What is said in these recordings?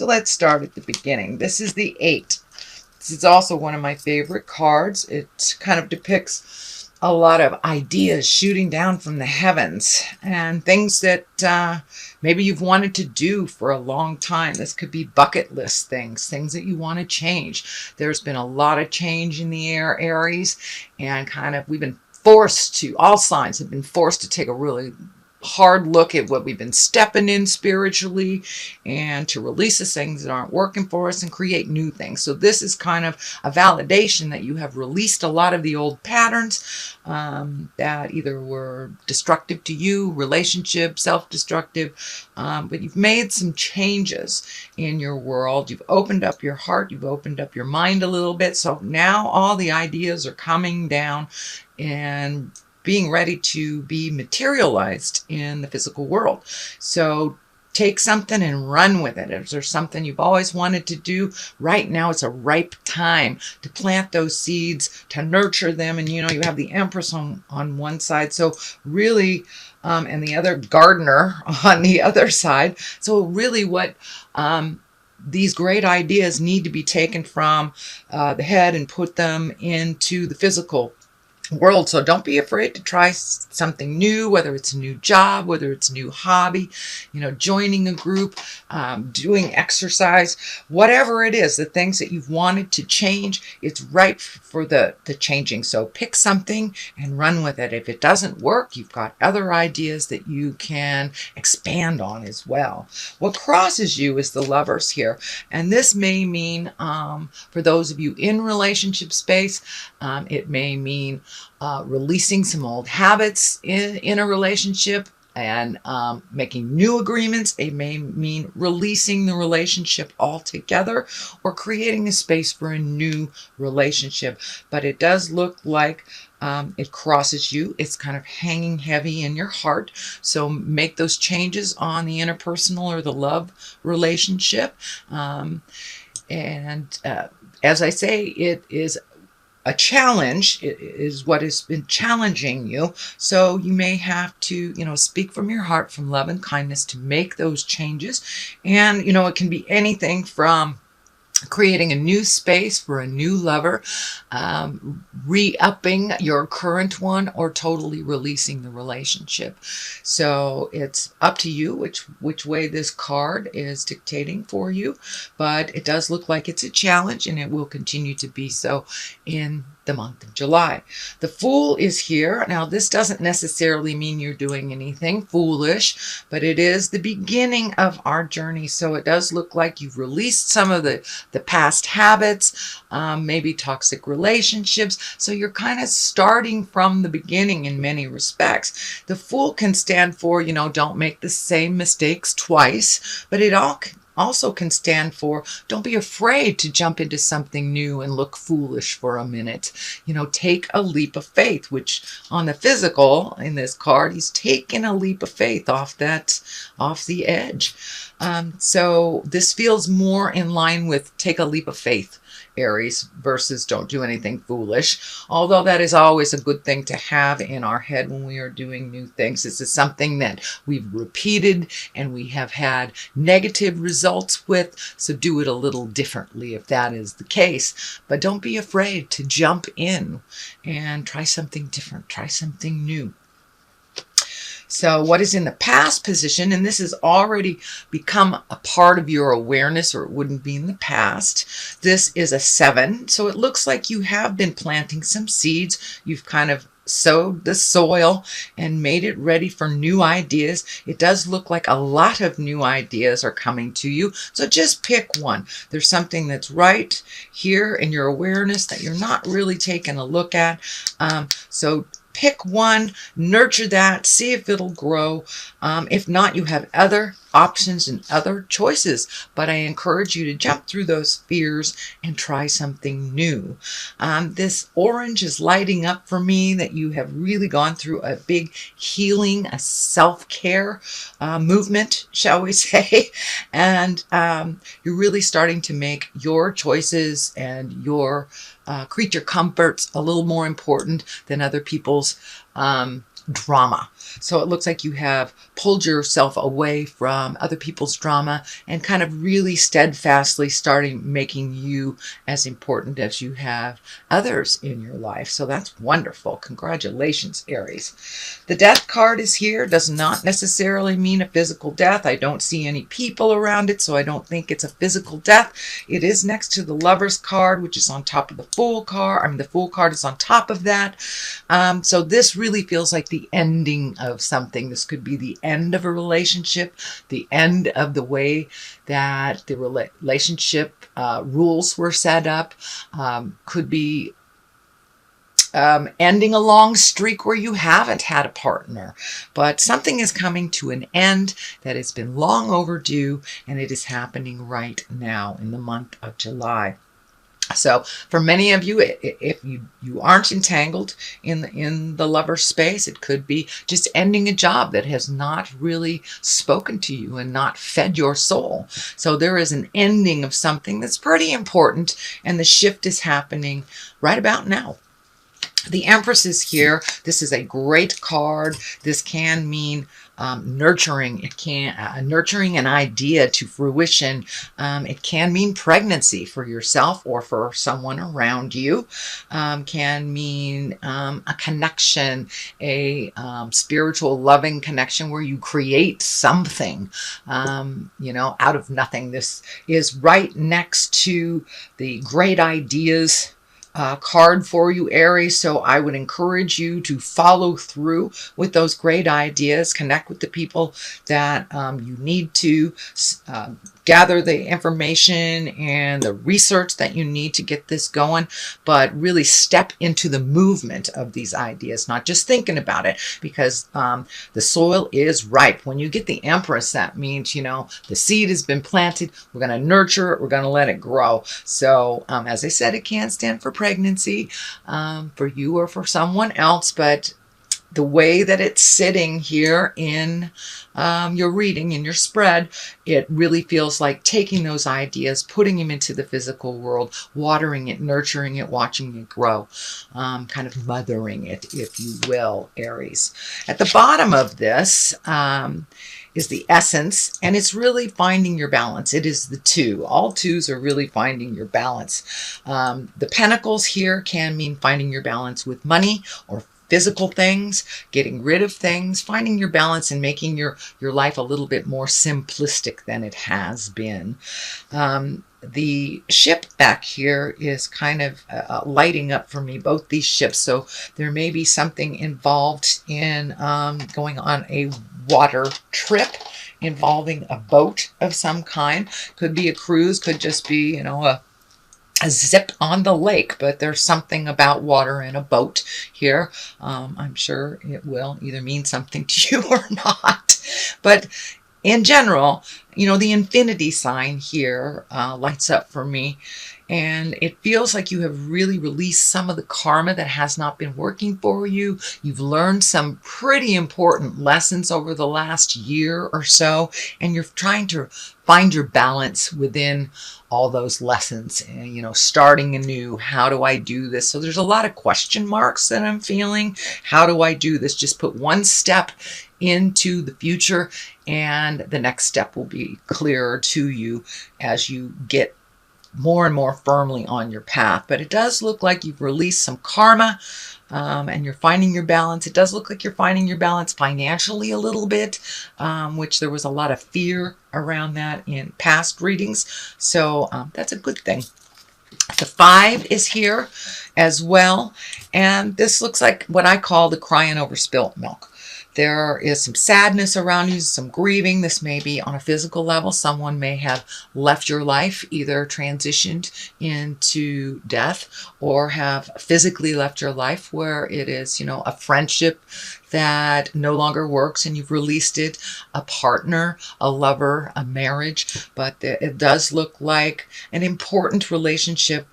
So let's start at the beginning. This is the 8. This is also one of my favorite cards. It kind of depicts a lot of ideas shooting down from the heavens and things that maybe you've wanted to do for a long time. This could be bucket list things, things that you want to change. There's been a lot of change in the air, Aries, and kind of we've been forced to, all signs have been forced to take a really hard look at what we've been stepping in spiritually and to release the things that aren't working for us and create new things. So this is kind of a validation that you have released a lot of the old patterns that either were destructive to you, relationship, self-destructive, but you've made some changes in your world. You've opened up your heart, you've opened up your mind a little bit. So now all the ideas are coming down and being ready to be materialized in the physical world. So take something and run with it. If there's something you've always wanted to do, right now it's a ripe time to plant those seeds, to nurture them. And you know, you have the Empress on one side, so really, and the other gardener on the other side. So really what these great ideas need to be taken from the head and put them into the physical world. So don't be afraid to try something new, whether it's a new job, whether it's a new hobby, you know, joining a group, doing exercise, whatever it is, the things that you've wanted to change, it's ripe for the changing. So pick something and run with it. If it doesn't work, you've got other ideas that you can expand on as well. What crosses you is the Lovers here. And this may mean, for those of you in relationship space, it may mean releasing some old habits in a relationship and making new agreements. It may mean releasing the relationship altogether or creating a space for a new relationship. But it does look like it crosses you. It's kind of hanging heavy in your heart. So make those changes on the interpersonal or the love relationship. As I say, it is a challenge. It is what has been challenging you. So you may have to, you know, speak from your heart, from love and kindness to make those changes. And, you know, it can be anything from creating a new space for a new lover, re-upping your current one, or totally releasing the relationship. So it's up to you which way this card is dictating for you, but it does look like it's a challenge, and it will continue to be so in the month of July. The Fool is here. Now, this doesn't necessarily mean you're doing anything foolish, but it is the beginning of our journey. So it does look like you've released some of the past habits, maybe toxic relationships. So you're kind of starting from the beginning in many respects. The Fool can stand for, you know, don't make the same mistakes twice, but it also can stand for don't be afraid to jump into something new and look foolish for a minute. You know, take a leap of faith, which on the physical in this card, he's taken a leap of faith off the edge. So this feels more in line with take a leap of faith, Aries, versus don't do anything foolish. Although that is always a good thing to have in our head when we are doing new things. This is something that we've repeated and we have had negative results with. So do it a little differently if that is the case. But don't be afraid to jump in and try something different, try something new. So what is in the past position, and this has already become a part of your awareness, or it wouldn't be in the past. This is a 7. So it looks like you have been planting some seeds. You've kind of sowed the soil and made it ready for new ideas. It does look like a lot of new ideas are coming to you. So just pick one. There's something that's right here in your awareness that you're not really taking a look at. So pick one, nurture that, see if it'll grow. If not, you have other options and other choices, but I encourage you to jump through those fears and try something new. This orange is lighting up for me that you have really gone through a big healing, a self-care movement, shall we say, and you're really starting to make your choices and your creature comforts a little more important than other people's drama. So it looks like you have pulled yourself away from other people's drama and kind of really steadfastly starting making you as important as you have others in your life. So that's wonderful. Congratulations, Aries. The death card is here. Does not necessarily mean a physical death. I don't see any people around it, so I don't think it's a physical death. It is next to the Lover's card, which is on top of the Fool card. I mean, the Fool card is on top of that. So this really feels like the ending of something. This could be the end of a relationship, the end of the way that the relationship rules were set up. Could be ending a long streak where you haven't had a partner, but something is coming to an end that has been long overdue, and it is happening right now in the month of July. So for many of you, if you aren't entangled in the lover space, it could be just ending a job that has not really spoken to you and not fed your soul. So there is an ending of something that's pretty important, and the shift is happening right about now. The Empress is here. This is a great card. This can mean nurturing. It can nurturing an idea to fruition. It can mean pregnancy for yourself or for someone around you. Can mean a connection, a spiritual loving connection where you create something, out of nothing. This is right next to the great ideas card for you, Aries. So I would encourage you to follow through with those great ideas, connect with the people that you need to, gather the information and the research that you need to get this going, but really step into the movement of these ideas, not just thinking about it, because the soil is ripe. When you get the Empress, that means, the seed has been planted. We're going to nurture it. We're going to let it grow. So as I said, it can stand for pregnancy for you or for someone else, but the way that it's sitting here in your reading, in your spread, it really feels like taking those ideas, putting them into the physical world, watering it, nurturing it, watching it grow, kind of mothering it, if you will, Aries. At the bottom of this is the Essence, and it's really finding your balance. It is the two. All twos are really finding your balance. The Pentacles here can mean finding your balance with money or physical things, getting rid of things, finding your balance and making your life a little bit more simplistic than it has been. The ship back here is kind of lighting up for me, both these ships. So there may be something involved in going on a water trip involving a boat of some kind. Could be a cruise, could just be, a zip on the lake, but there's something about water and a boat here. I'm sure it will either mean something to you or not. But in general, the infinity sign here lights up for me. And it feels like you have really released some of the karma that has not been working for you. You've learned some pretty important lessons over the last year or so, and you're trying to find your balance within all those lessons. And, starting anew, how do I do this? So there's a lot of question marks that I'm feeling. How do I do this? Just put one step into the future, and the next step will be clearer to you as you get more and more firmly on your path. But it does look like you've released some karma, and you're finding your balance. It does look like you're finding your balance financially a little bit, which there was a lot of fear around that in past readings. So that's a good thing. The 5 is here as well, and this looks like what I call the crying over spilt milk. There is some sadness around you, some grieving. This may be on a physical level. Someone may have left your life, either transitioned into death or have physically left your life, where it is, a friendship that no longer works and you've released it, a partner, a lover, a marriage. But it does look like an important relationship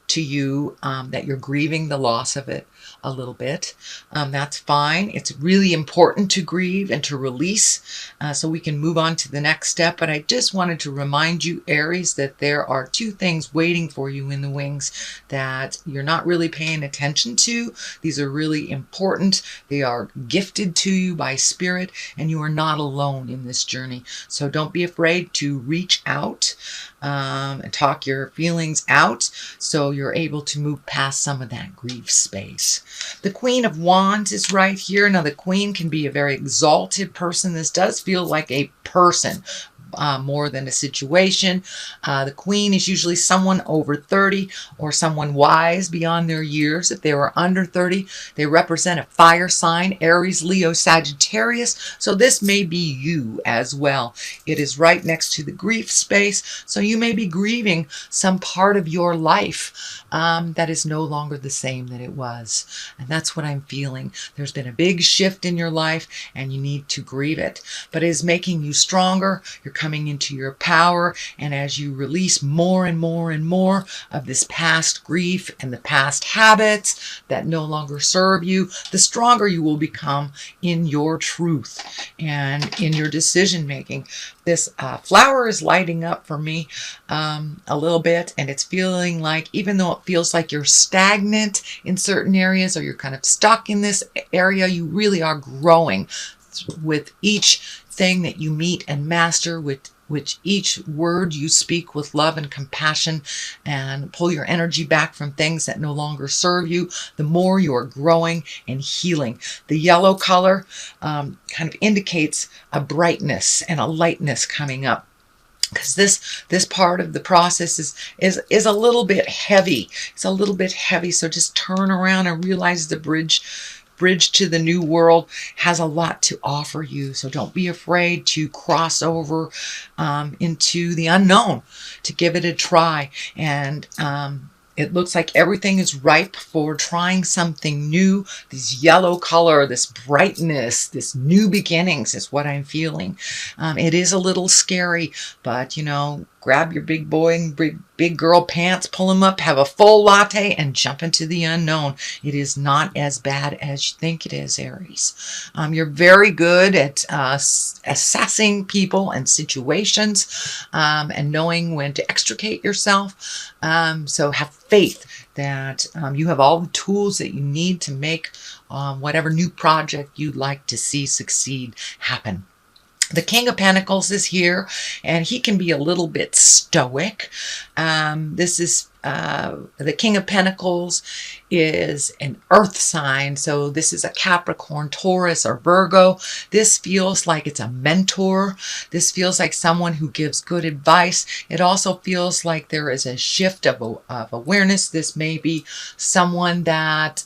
to you, that you're grieving the loss of it. a little bit. That's fine. It's really important to grieve and to release so we can move on to the next step. But I just wanted to remind you, Aries, that there are two things waiting for you in the wings that you're not really paying attention to. These are really important. They are gifted to you by spirit, and you are not alone in this journey. So don't be afraid to reach out and talk your feelings out so you're able to move past some of that grief space. The Queen of Wands is right here. Now, the Queen can be a very exalted person. This does feel like a person more than a situation. The Queen is usually someone over 30 or someone wise beyond their years. If they were under 30, they represent a fire sign, Aries, Leo, Sagittarius. So this may be you as well. It is right next to the grief space. So you may be grieving some part of your life that is no longer the same that it was. And that's what I'm feeling. There's been a big shift in your life and you need to grieve it. But it is making you stronger. You're coming into your power, and as you release more and more and more of this past grief and the past habits that no longer serve you, the stronger you will become in your truth and in your decision making. This flower is lighting up for me a little bit, and it's feeling like, even though it feels like you're stagnant in certain areas or you're kind of stuck in this area, you really are growing with each thing that you meet and master, with each word you speak with love and compassion, and pull your energy back from things that no longer serve you, the more you're growing and healing. The yellow color kind of indicates a brightness and a lightness coming up, because this part of the process is a little bit heavy. It's a little bit heavy. So just turn around and realize the bridge to the new world has a lot to offer you. So don't be afraid to cross over into the unknown, to give it a try. And it looks like everything is ripe for trying something new. This yellow color, this brightness, this new beginnings is what I'm feeling. It is a little scary, but grab your big boy and big girl pants, pull them up, have a full latte, and jump into the unknown. It is not as bad as you think it is, Aries. You're very good at assessing people and situations and knowing when to extricate yourself. So have faith that you have all the tools that you need to make whatever new project you'd like to see succeed happen. The King of Pentacles is here, and he can be a little bit stoic. This is the King of Pentacles is an earth sign. So this is a Capricorn, Taurus, or Virgo. This feels like it's a mentor. This feels like someone who gives good advice. It also feels like there is a shift of awareness. This may be someone that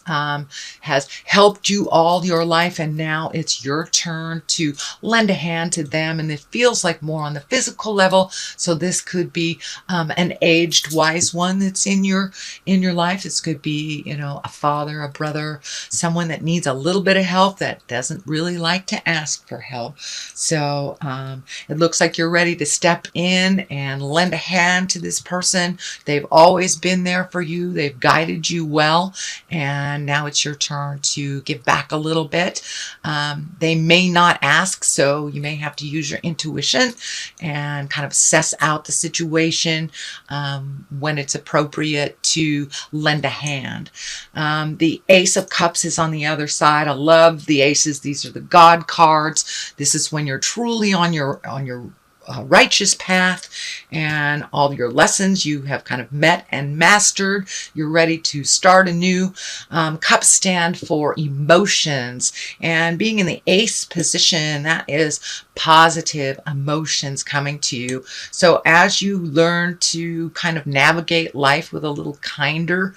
has helped you all your life, and now it's your turn to lend a hand to them. And it feels like more on the physical level. So this could be an aged wise one that's in your life. This could be, a father, a brother, someone that needs a little bit of help that doesn't really like to ask for help. So it looks like you're ready to step in and lend a hand to this person. They've always been there for you. They've guided you well, and now it's your turn to give back a little bit. They may not ask, so you may have to use your intuition and kind of suss out the situation when it's appropriate to lend a hand. The Ace of Cups is on the other side. I love the aces. These are the God cards. This is when you're truly on your righteous path, and all your lessons you have kind of met and mastered. You're ready to start anew. Cups stand for emotions, and being in the ace position, that is positive emotions coming to you. So as you learn to kind of navigate life with a little kinder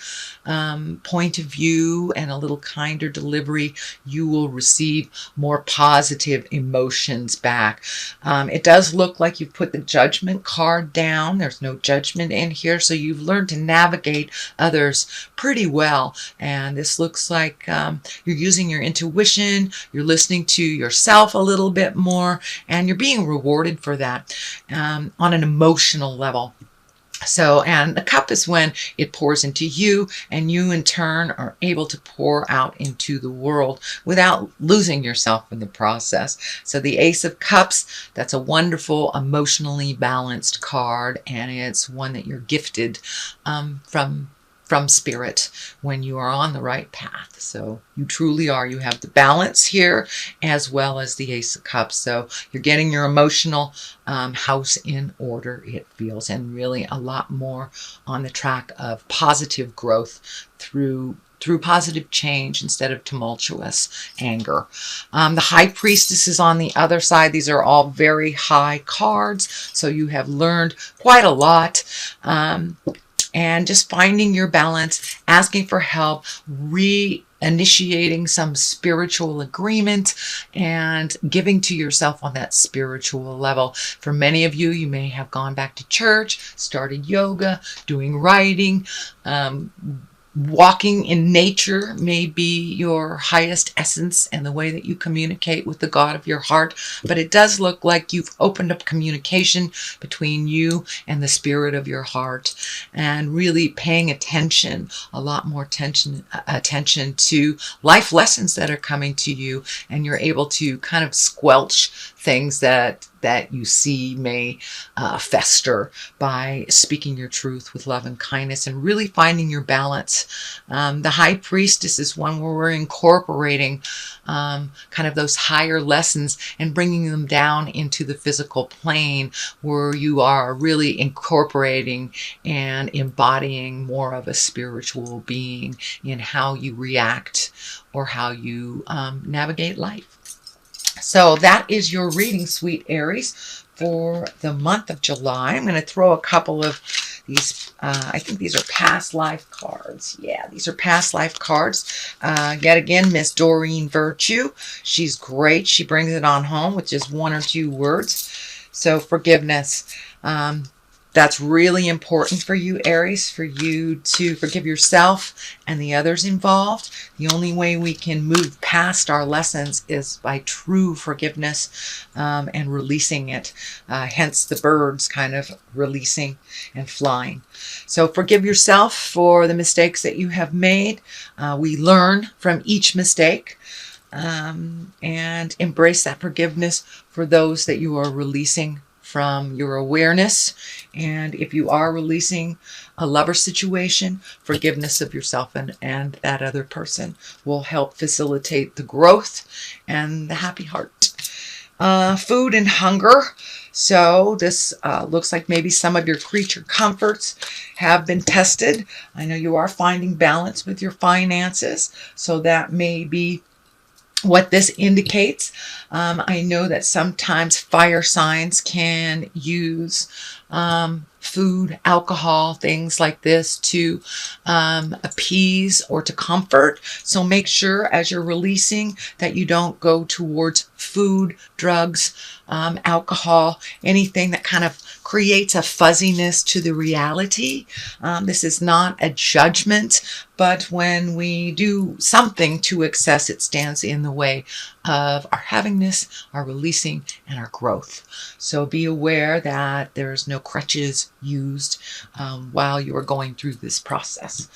point of view and a little kinder delivery, you will receive more positive emotions back. It does look like you've put the Judgment card down. There's no judgment in here, so you've learned to navigate others pretty well. And this looks like you're using your intuition, you're listening to yourself a little bit more, and you're being rewarded for that on an emotional level. So, and the cup is when it pours into you, and you in turn are able to pour out into the world without losing yourself in the process. So the Ace of Cups, that's a wonderful, emotionally balanced card, and it's one that you're gifted from spirit when you are on the right path. So you truly are. You have the balance here as well as the Ace of Cups. So you're getting your emotional house in order, it feels, and really a lot more on the track of positive growth through positive change instead of tumultuous anger. The High Priestess is on the other side. These are all very high cards, so you have learned quite a lot. And just finding your balance, asking for help, reinitiating some spiritual agreement, and giving to yourself on that spiritual level. For many of you, you may have gone back to church, started yoga, doing writing, walking in nature may be your highest essence and the way that you communicate with the God of your heart. But it does look like you've opened up communication between you and the spirit of your heart, and really paying attention, a lot more attention to life lessons that are coming to you, and you're able to kind of squelch things that you see may fester by speaking your truth with love and kindness and really finding your balance. The High Priestess is one where we're incorporating kind of those higher lessons and bringing them down into the physical plane, where you are really incorporating and embodying more of a spiritual being in how you react or how you navigate life. So that is your reading, sweet Aries, for the month of July. I'm going to throw a couple of these, I think these are past life cards. Yeah, these are past life cards. Yet again, Miss Doreen Virtue. She's great. She brings it on home with just one or two words. So forgiveness. That's really important for you, Aries, for you to forgive yourself and the others involved. The only way we can move past our lessons is by true forgiveness and releasing it. Hence the birds kind of releasing and flying. So forgive yourself for the mistakes that you have made. We learn from each mistake. And embrace that forgiveness for those that you are releasing from your awareness. And if you are releasing a lover situation, forgiveness of yourself and that other person will help facilitate the growth and the happy heart. Food and hunger. So this looks like maybe some of your creature comforts have been tested. I know you are finding balance with your finances, so that may be what this indicates. I know that sometimes fire signs can use food, alcohol, things like this to appease or to comfort. So make sure as you're releasing that you don't go towards food, drugs, alcohol, anything that kind of creates a fuzziness to the reality. This is not a judgment, but when we do something to excess, it stands in the way of our havingness, our releasing, and our growth. So be aware that there's no crutches used while you are going through this process.